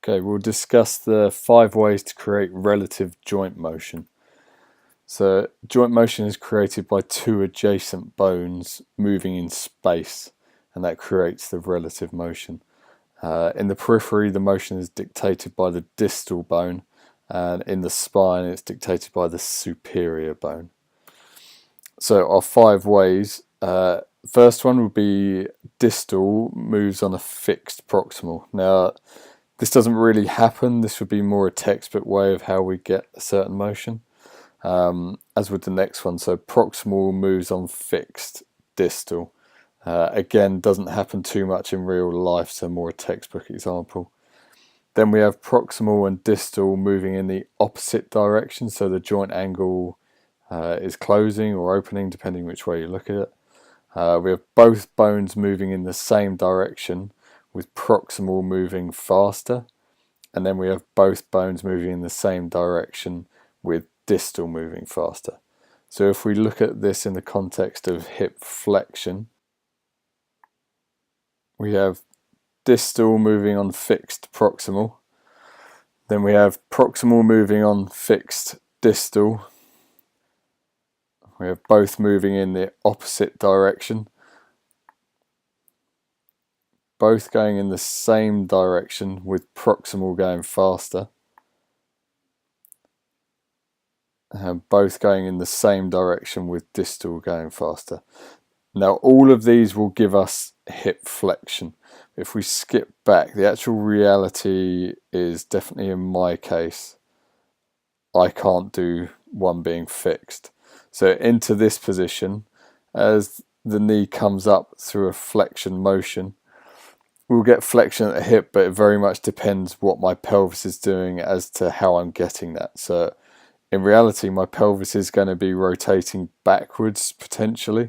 Okay, we'll discuss the 5 ways to create relative joint motion. So, joint motion is created by 2 adjacent bones moving in space, and that creates the relative motion. In the periphery, the motion is dictated by the distal bone, and in the spine, it's dictated by the superior bone. So, our 5 ways. First one would be distal moves on a fixed proximal. Now, this doesn't really happen. This would be more a textbook way of how we get a certain motion, as with the next one. So proximal moves on fixed distal. Again, doesn't happen too much in real life, so more a textbook example. Then we have proximal and distal moving in the opposite direction, so the joint angle is closing or opening depending which way you look at it. We have both bones moving in the same direction, with proximal moving faster, and then we have both bones moving in the same direction with distal moving faster. So if we look at this in the context of hip flexion, we have distal moving on fixed proximal, then we have proximal moving on fixed distal. We have both moving in the opposite direction, both going in the same direction with proximal going faster, and both going in the same direction with distal going faster. Now all of these will give us hip flexion. If we skip back, the actual reality is definitely in my case, I can't do one being fixed. So into this position, as the knee comes up through a flexion motion, we'll get flexion at the hip, but it very much depends what my pelvis is doing as to how I'm getting that. So in reality, my pelvis is going to be rotating backwards potentially,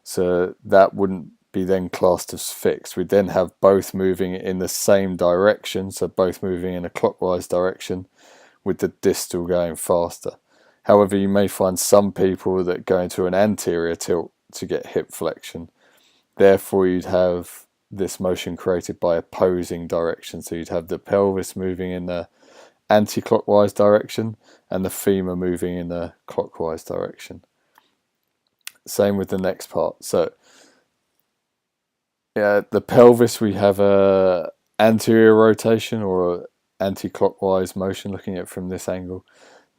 so that wouldn't be then classed as fixed. We then have both moving in the same direction, so both moving in a clockwise direction with the distal going faster. However, you may find some people that go into an anterior tilt to get hip flexion. Therefore, you'd have this motion created by opposing direction. So you'd have the pelvis moving in the anti-clockwise direction and the femur moving in the clockwise direction. Same with the next part. So yeah, the pelvis, we have a anterior rotation or anti-clockwise motion, looking at it from this angle.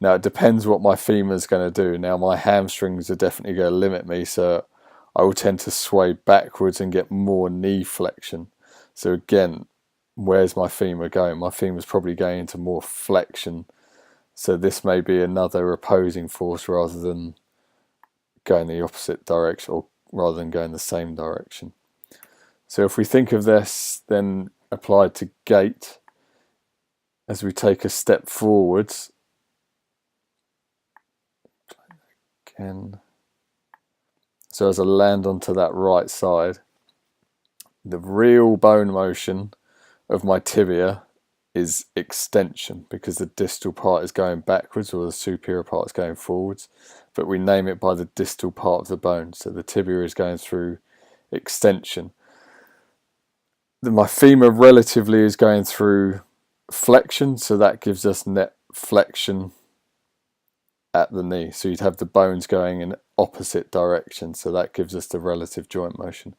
Now it depends what my femur is going to do. Now my hamstrings are definitely going to limit me, so I will tend to sway backwards and get more knee flexion. So again, where's my femur going? My femur's probably going into more flexion. So this may be another opposing force rather than going the opposite direction, or rather than going the same direction. So if we think of this then applied to gait, as we take a step forwards, again, so as I land onto that right side, the real bone motion of my tibia is extension, because the distal part is going backwards or the superior part is going forwards, but we name it by the distal part of the bone. So the tibia is going through extension. My femur relatively is going through flexion, so that gives us net flexion at the knee. So you'd have the bones going in opposite direction, so that gives us the relative joint motion.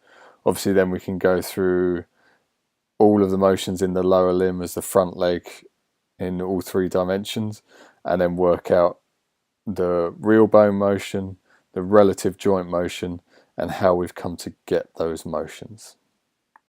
Obviously then we can go through all of the motions in the lower limb as the front leg in all 3 dimensions, and then work out the real bone motion, the relative joint motion, and how we've come to get those motions.